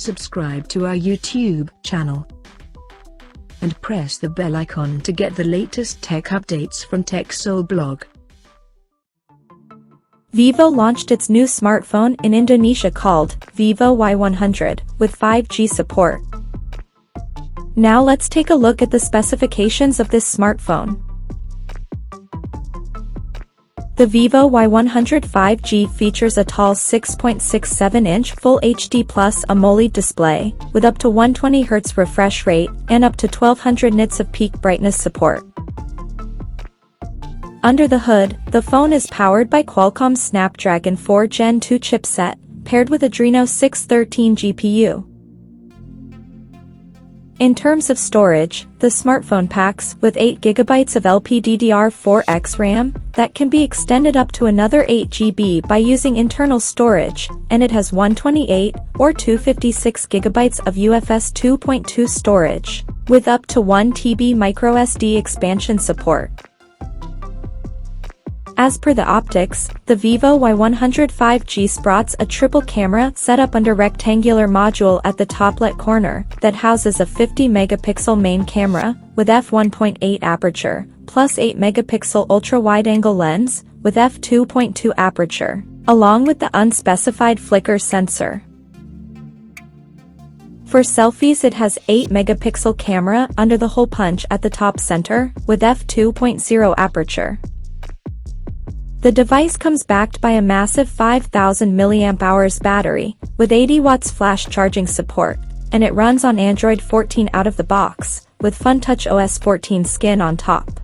subscribe to our YouTube channel and press the bell icon to get the latest tech updates from TechSole Blog. Vivo launched its new smartphone in Indonesia called Vivo Y100 with 5G support. Now let's take a look at the specifications of this smartphone. The Vivo Y100 5G features a tall 6.67-inch Full HD Plus AMOLED display, with up to 120Hz refresh rate and up to 1200 nits of peak brightness support. Under the hood, the phone is powered by Qualcomm's Snapdragon 4 Gen 2 chipset, paired with Adreno 613 GPU. In terms of storage, the smartphone packs with 8GB of LPDDR4X RAM that can be extended up to another 8GB by using internal storage, and it has 128 or 256GB of UFS 2.2 storage, with up to 1TB microSD expansion support. As per the optics, the Vivo Y100 5G sports a triple camera setup under rectangular module at the top left corner that houses a 50-megapixel main camera with f1.8 aperture, plus 8-megapixel ultra-wide-angle lens with f2.2 aperture, along with the unspecified flicker sensor. For selfies, it has 8-megapixel camera under the hole punch at the top center with f2.0 aperture. The device comes backed by a massive 5000 mAh battery, with 80 watts flash charging support, and it runs on Android 14 out of the box, with FunTouch OS 14 skin on top.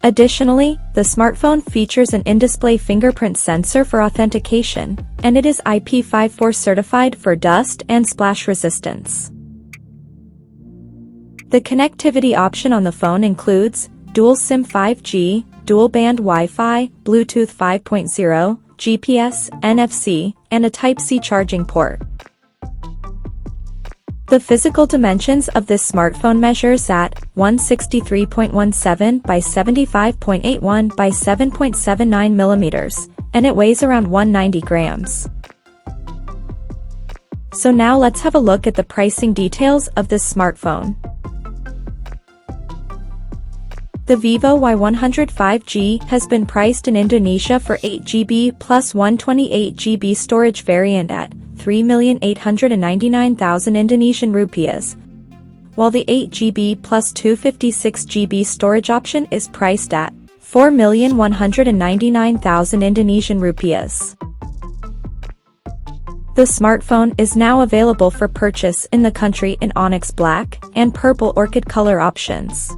Additionally, the smartphone features an in-display fingerprint sensor for authentication, and it is IP54 certified for dust and splash resistance. The connectivity option on the phone includes dual SIM 5G, dual-band Wi-Fi, Bluetooth 5.0, GPS, NFC, and a Type-C charging port. The physical dimensions of this smartphone measures at 163.17 by 75.81 by 7.79 millimeters, and it weighs around 190 grams. So now let's have a look at the pricing details of this smartphone. The Vivo Y100 5G has been priced in Indonesia for 8GB plus 128GB storage variant at 3,899,000 Indonesian rupiahs, while the 8GB plus 256GB storage option is priced at 4,199,000 Indonesian rupiahs. The smartphone is now available for purchase in the country in onyx black and purple orchid color options.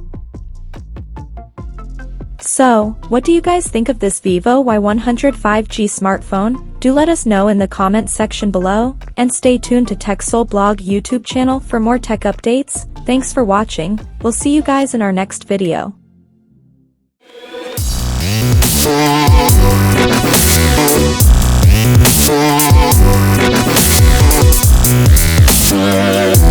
So, what do you guys think of this Vivo Y100 5G smartphone? Do let us know in the comment section below, and stay tuned to TechSole Blog YouTube channel for more tech updates. Thanks for watching, we'll see you guys in our next video. Yeah.